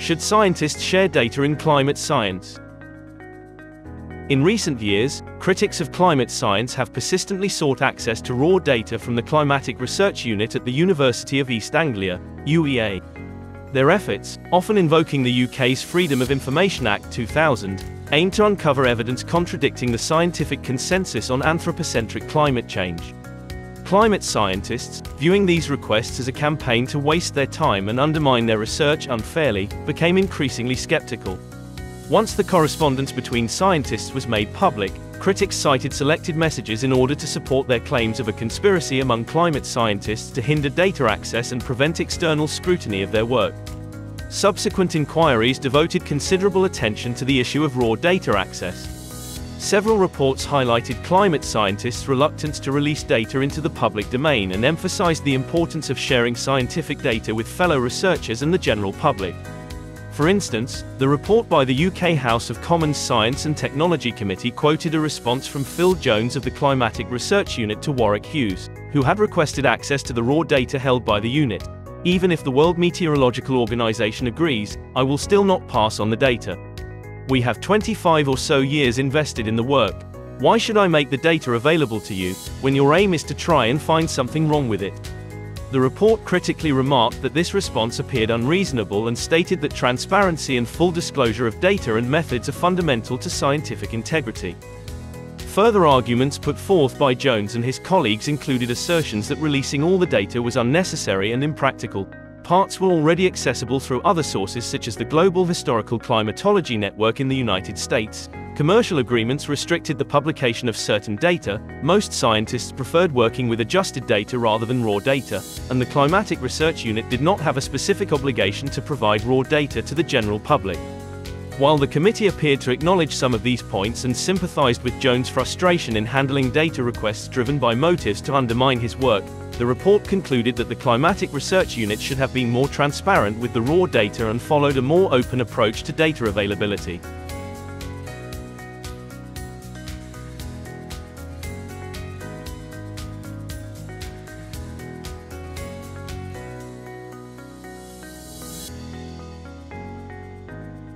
Should scientists share data in climate science? In recent years, critics of climate science have persistently sought access to raw data from the Climatic Research Unit at the University of East Anglia, UEA. Their efforts, often invoking the UK's Freedom of Information Act 2000, aim to uncover evidence contradicting the scientific consensus on anthropocentric climate change. Climate scientists, viewing these requests as a campaign to waste their time and undermine their research unfairly, became increasingly skeptical. Once the correspondence between scientists was made public, critics cited selected messages in order to support their claims of a conspiracy among climate scientists to hinder data access and prevent external scrutiny of their work. Subsequent inquiries devoted considerable attention to the issue of raw data access. Several reports highlighted climate scientists' reluctance to release data into the public domain and emphasized the importance of sharing scientific data with fellow researchers and the general public. For instance, the report by the UK House of Commons Science and Technology Committee quoted a response from Phil Jones of the Climatic Research Unit to Warwick Hughes, who had requested access to the raw data held by the unit. Even if the World Meteorological Organization agrees, I will still not pass on the data. We have 25 or so years invested in the work. Why should I make the data available to you, when your aim is to try and find something wrong with it? The report critically remarked that this response appeared unreasonable and stated that transparency and full disclosure of data and methods are fundamental to scientific integrity. Further arguments put forth by Jones and his colleagues included assertions that releasing all the data was unnecessary and impractical. Parts were already accessible through other sources such as the Global Historical Climatology Network in the United States. Commercial agreements restricted the publication of certain data, most scientists preferred working with adjusted data rather than raw data, and the Climatic Research Unit did not have a specific obligation to provide raw data to the general public. While the committee appeared to acknowledge some of these points and sympathized with Jones' frustration in handling data requests driven by motives to undermine his work, the report concluded that the Climatic Research Unit should have been more transparent with the raw data and followed a more open approach to data availability.